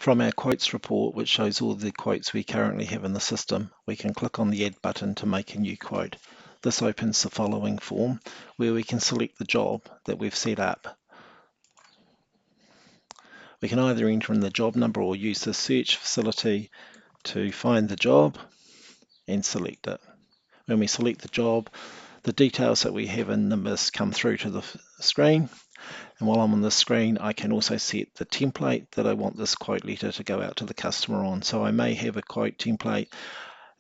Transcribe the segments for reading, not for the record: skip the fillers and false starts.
From our quotes report, which shows all the quotes we currently have in the system, we can click on the Add button to make a new quote. This opens the following form where we can select the job that we've set up. We can either enter in the job number or use the search facility to find the job and select it. When we select the job, the details that we have in Nimbus come through to the screen. And while I'm on the screen, I can also set the template that I want this quote letter to go out to the customer on. So I may have a quote template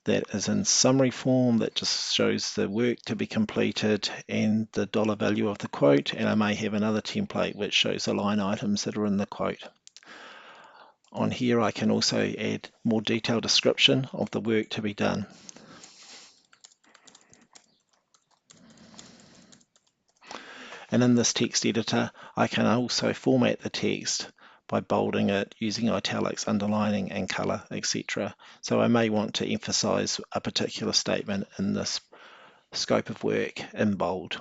that is in summary form that just shows the work to be completed and the dollar value of the quote, and I may have another template which shows the line items that are in the quote. On here I can also add more detailed description of the work to be done. And in this text editor, I can also format the text by bolding it, using italics, underlining, and color, etc. So I may want to emphasize a particular statement in this scope of work in bold.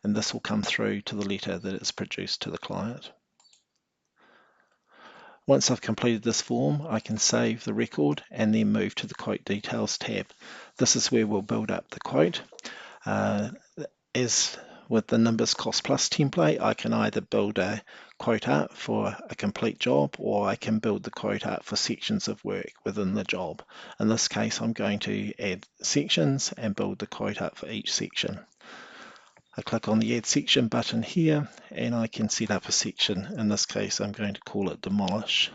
And this will come through to the letter that is produced to the client. Once I've completed this form, I can save the record and then move to the Quote Details tab. This is where we'll build up the quote. As with the Nimbus Cost Plus template, I can either build a quote up for a complete job, or I can build the quote up for sections of work within the job. In this case, I'm going to add sections and build the quote up for each section. I click on the Add Section button here, and I can set up a section. In this case, I'm going to call it Demolish.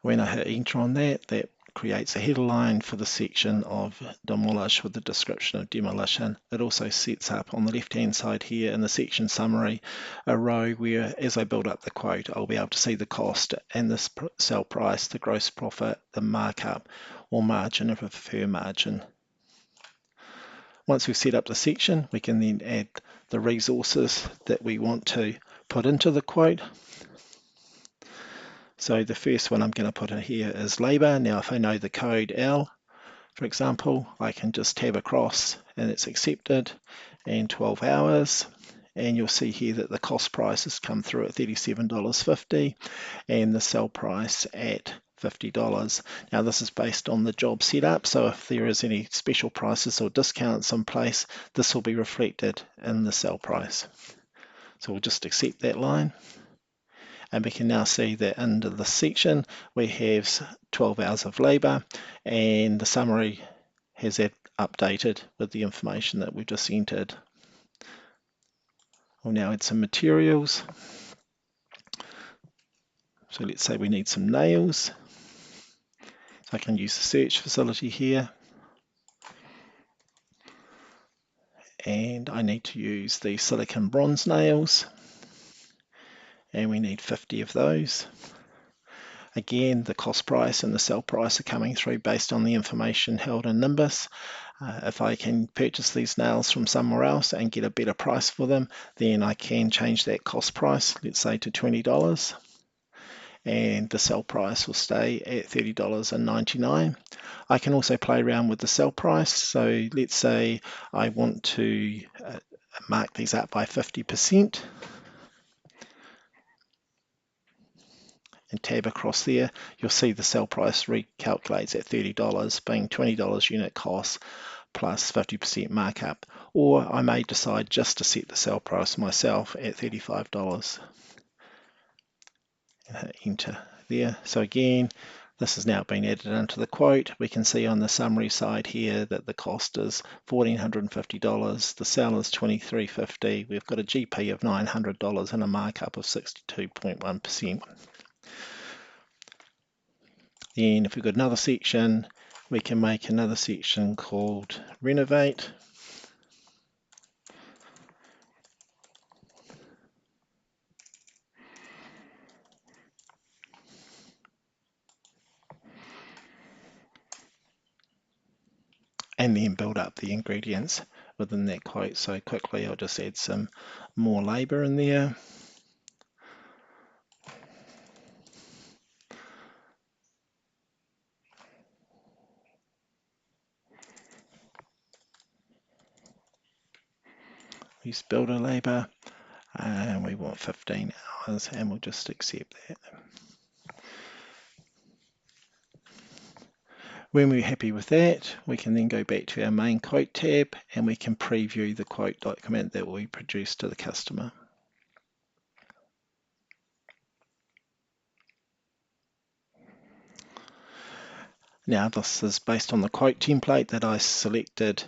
When I hit enter on that, that creates a header line for the section of demolish with the description of demolition. It also sets up on the left hand side here in the section summary a row where, as I build up the quote, I'll be able to see the cost and the sell price, the gross profit, the markup or margin if I prefer margin. Once we've set up the section, we can then add the resources that we want to put into the quote. So the first one I'm going to put in here is labor. Now if I know the code L, for example, I can just tab across and it's accepted, and 12 hours. And you'll see here that the cost price has come through at $37.50 and the sell price at $50. Now this is based on the job setup, so if there is any special prices or discounts in place, this will be reflected in the sell price. So we'll just accept that line. And we can now see that under the section we have 12 hours of labor, and the summary has that updated with the information that we've just entered. We'll now add some materials. So let's say we need some nails. So I can use the search facility here. And I need to use the silicon bronze nails. And we need 50 of those. Again, the cost price and the sell price are coming through based on the information held in Nimbus. If I can purchase these nails from somewhere else and get a better price for them, then I can change that cost price, let's say to $20, and the sell price will stay at $30.99. I can also play around with the sell price. So let's say I want to mark these up by 50%. And tab across there, you'll see the sell price recalculates at $30, being $20 unit cost plus 50% markup. Or I may decide just to set the sell price myself at $35 and hit enter there. So again, this has now been added into the quote. We can see on the summary side here that the cost is $1,450, the sell is $23.50, we've got a GP of $900 and a markup of 62.1%. Then if we've got another section, we can make another section called Renovate. And then build up the ingredients within that quote. So quickly I'll just add some more labor in there. use builder labour, and we want 15 hours, and we'll just accept that. When we're happy with that, we can then go back to our main quote tab, and we can preview the quote document that we produce to the customer. Now this is based on the quote template that I selected.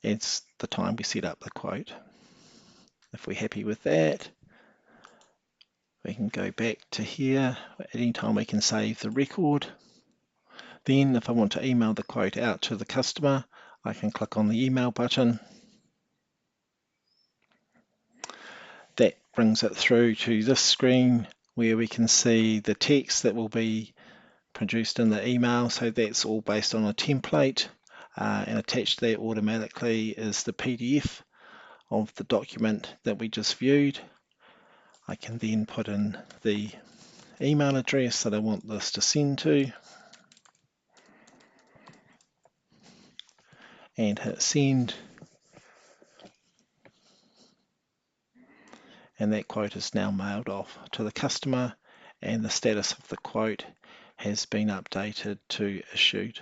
It's the time we set up the quote. If we're happy with that, we can go back to here. At any time we can save the record. Then if I want to email the quote out to the customer, I can click on the email button. That brings it through to this screen where we can see the text that will be produced in the email. So that's all based on a template, and attached to that automatically is the PDF of the document that we just viewed. I can then put in the email address that I want this to send to and hit send, and that quote is now mailed off to the customer, and the status of the quote has been updated to issued.